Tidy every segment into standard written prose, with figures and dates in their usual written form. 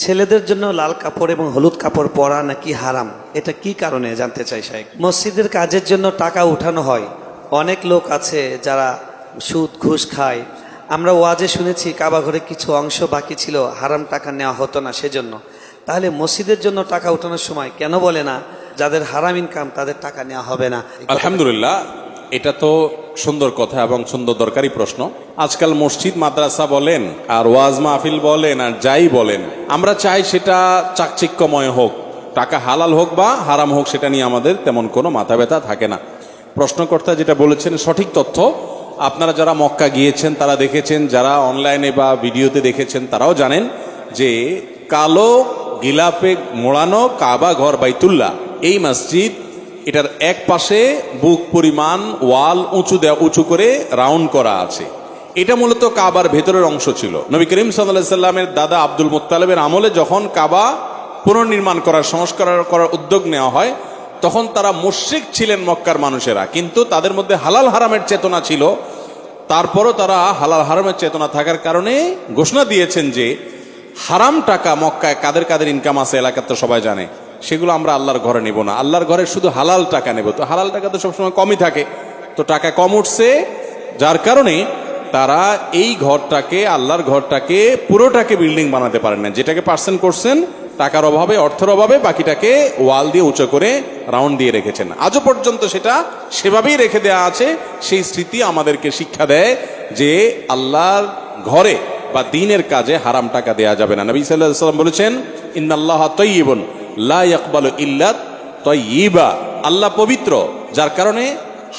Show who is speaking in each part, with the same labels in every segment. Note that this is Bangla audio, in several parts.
Speaker 1: ছেলেদের জন্য লাল কাপড় এবং হলুদ কাপড় পরা নাকি হারাম, এটা কি কারণে জানতে চাই শাইখ। মসজিদের কাজের জন্য টাকা উঠানো হয়, অনেক লোক আছে যারা সুদ ঘুষ খায়। আমরা ওয়াজে শুনেছি কাবা ঘরে কিছু অংশ বাকি ছিল, হারাম টাকা নেওয়া হতো না সেজন্য। তাহলে মসজিদের জন্য টাকা উঠানোর সময় কেন বলে না যাদের হারাম ইনকাম তাদের টাকা নেওয়া হবে না?
Speaker 2: আলহামদুলিল্লাহ, এটা তো সুন্দর কথা এবং সুন্দর দরকারি প্রশ্ন। আজকাল মসজিদ মাদ্রাসা বলেন আর ওয়াজ মাহফিল বলেন আর যাই বলেন, আমরা চাই সেটা চাকচিক্যময় হোক, টাকা হালাল হোক বা হারাম হোক, সেটা নিয়ে আমাদের তেমন কোনো মাথা ব্যথা থাকে না। প্রশ্নকর্তা যেটা বলেছেন সঠিক তথ্য। আপনারা যারা মক্কা গিয়েছেন তারা দেখেছেন, যারা অনলাইনে বা ভিডিওতে দেখেছেন তারাও জানেন যে কালো গিলাপে মোড়ানো কাবা ঘর বাইতুল্লাহ, এই মসজিদ, এটার এক পাশে বুক পরিমাণ ওয়াল উঁচু করে রাউন্ড করা আছে। এটা মূলত কাবার ভেতরের অংশ ছিল। নবী করিম সাল্লাল্লাহু আলাইহি সাল্লামের দাদা আব্দুল মুত্তালিবের আমলে যখন কাবা পুনর্নির্মাণ সংস্কার করার উদ্যোগ নেওয়া হয়, তখন তারা মুশরিক ছিলেন মক্কার মানুষেরা, কিন্তু তাদের মধ্যে হালাল হারামের চেতনা ছিল। তারপরও তারা হালাল হারামের চেতনা থাকার কারণে ঘোষণা দিয়েছেন যে হারাম টাকা মক্কায় কাদের কাদের ইনকাম আছে এলাকার তো সবাই জানে, সেগুলো আমরা আল্লাহর ঘরে নেব না, আল্লাহর ঘরে শুধু হালাল টাকা নেব। তো হালাল টাকা তো সবসময় কমই থাকে, তো টাকা কম উঠছে, যার কারণে তারা এই ঘরটাকে, আল্লাহর ঘরটাকে, পুরোটাকে বিল্ডিং বানাতে পারেন না। যেটাকে পার্সেন্ট করছেন টাকার অভাবে, অর্থের অভাবে, বাকিটাকে ওয়াল দিয়ে উঁচু করে রাউন্ড দিয়ে রেখেছেন। আজও পর্যন্ত সেটা সেভাবেই রেখে দেওয়া আছে। সেই স্মৃতি আমাদেরকে শিক্ষা দেয় যে আল্লাহর ঘরে বা দ্বীনের কাজে হারাম টাকা দেয়া যাবে না। নবী সাল্লাল্লাহু আলাইহি ওয়াসাল্লাম বলেছেন, ইন্নাল্লাহা তাইয়্যিবুন লা ইয়াকবালু ইল্লা তাইয়্যিবা, আল্লাহ পবিত্র, যার কারণে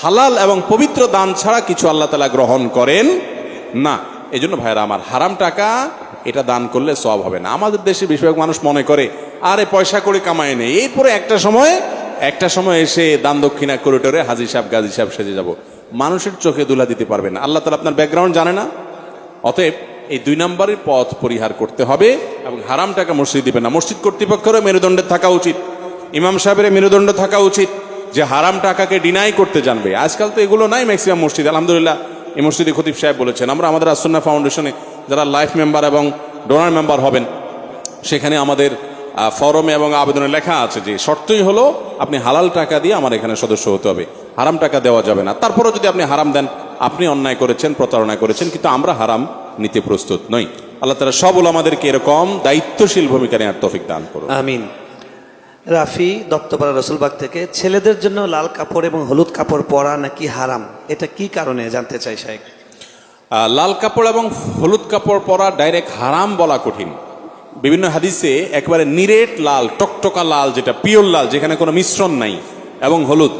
Speaker 2: হালাল এবং পবিত্র দান ছাড়া কিছু আল্লাহ তাআলা গ্রহণ করেন না। এই জন্য ভাইরা আমার, হারাম টাকা এটা দান করলে সওয়াব হবে না। আমাদের দেশে বেশিরভাগ মানুষ মনে করে আরে পয়সা করে কামায় নেই, এরপরে একটা সময় এসে দান দক্ষিণা করিডোরে হাজী সাহেব গাজী সাহেব সেজে যাব। মানুষের চোখে দুলা দিতে পারবে না। আল্লাহ তাআলা আপনার ব্যাকগ্রাউন্ড জানে না। অতএব এই 2 নম্বরের পথ পরিহার করতে হবে এবং হারাম টাকা মসজিদ দিবে না। মসজিদ কর্তৃপক্ষেরও মেরুদণ্ডে থাকা উচিত, ইমাম সাহেবের মেরুদণ্ড থাকা উচিত যে হারাম টাকাকে ডিনাই করতে জানবে। আজকাল তো এগুলো নাই ম্যাক্সিমাম মসজিদ। আলহামদুলিল্লাহ, এই মসজিদে খতিব সাহেব বলেছেন, আমরা আমাদের আসুন্নাহ ফাউন্ডেশনে যারা লাইফ মেম্বার এবং ডোনার মেম্বার হবেন, সেখানে আমাদের ফরমে এবং আবেদনে লেখা আছে যে শর্তই হলো আপনি হালাল টাকা দিয়ে আমার এখানে সদস্য হতে হবে, হারাম টাকা দেওয়া যাবে না। তারপরেও যদি আপনি হারাম দেন, আপনি অন্যায় করেছেন, প্রতারণা করেছেন, কিন্তু আমরা হারাম নিতে প্রস্তুত নই। আল্লাহ তাআলা সব উলামাদেরকে এরকম দায়িত্বশীল ভূমিকা নেওয়ার তৌফিক দান করুন।
Speaker 1: আমিন। রাফি দত্তপাড়া রসুলবাগ থেকে, ছেলেদের জন্য লাল কাপড় এবং হলুদ কাপড় পরা নাকি হারাম, এটা কি কারণে জানতে চাই শাইখ।
Speaker 2: লাল কাপড় এবং হলুদ কাপড় পরা ডাইরেক্ট হারাম বলা কঠিন। বিভিন্ন হাদিসে একেবারে নিরেট লাল, টকটকা লাল, যেটা পিওর লাল, যেখানে কোনো মিশ্রণ নাই, এবং হলুদ,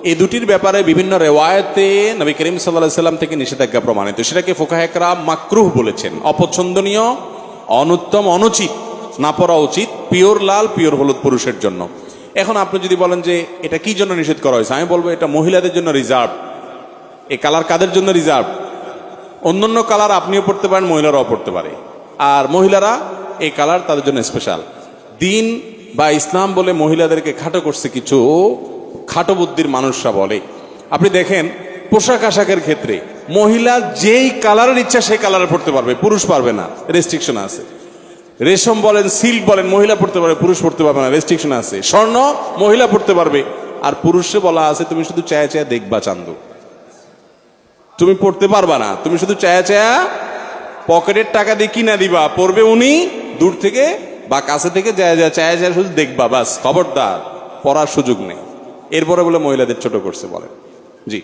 Speaker 2: এই দুটির ব্যাপারে বিভিন্ন রেওয়ায়েতে নবী করিম সাল্লাল্লাহু আলাইহি সাল্লাম থেকে নিষেধাজ্ঞা প্রমাণিত। সেটাকে ফুকাহায়ে কেরাম মাকরুহ বলেছেন, অপছন্দনীয়, অনুত্তম, অনুচিত, না পরা উচিত। পিওর লাল, পিওর হলুদ পুরুষের জন্য। এখন আপনি যদি বলেন যে এটা কি জন্য নিষেধ করা হয়েছে, আমি বলবো এটা মহিলাদের জন্য রিজার্ভ। এই কালার কাদের জন্য রিজার্ভ? অন্যান্য কালার আপনিও পড়তে পারেন, মহিলারাও পড়তে পারে, আর মহিলারা এই কালার তাদের জন্য স্পেশাল। দিন বা ইসলাম বলে মহিলাদেরকে খাটো করছে কিছু খাটো বুদ্ধির মানুষরা বলে। আপনি দেখেন পোশাক আশাকের ক্ষেত্রে মহিলা যেই কালারের ইচ্ছা সেই কালারে পড়তে পারবে, পুরুষ পারবে না, রেস্ট্রিকশন আছে। রেশম বলেন, সিল্ক বলেন, মহিলা পড়তে পারবে, পুরুষ পড়তে পারবে না, রেস্ট্রিকশন আছে। স্বর্ণ মহিলা পড়তে পারবে, আর পুরুষে বলা আছে তুমি শুধু চায়া চায়া দেখবা চান্দু, তুমি পড়তে পারবা না, তুমি শুধু চায়া চায়া পকেটের টাকা দিয়ে কিনা দিবা, পড়বে উনি, দূর থেকে বা কাছে থেকে চায়া চায়া শুধু দেখবা, বাস, খবরদার, পড়ার সুযোগ নেই। এরপরে বলে মহিলাদের ছোট করছে বলে। জি।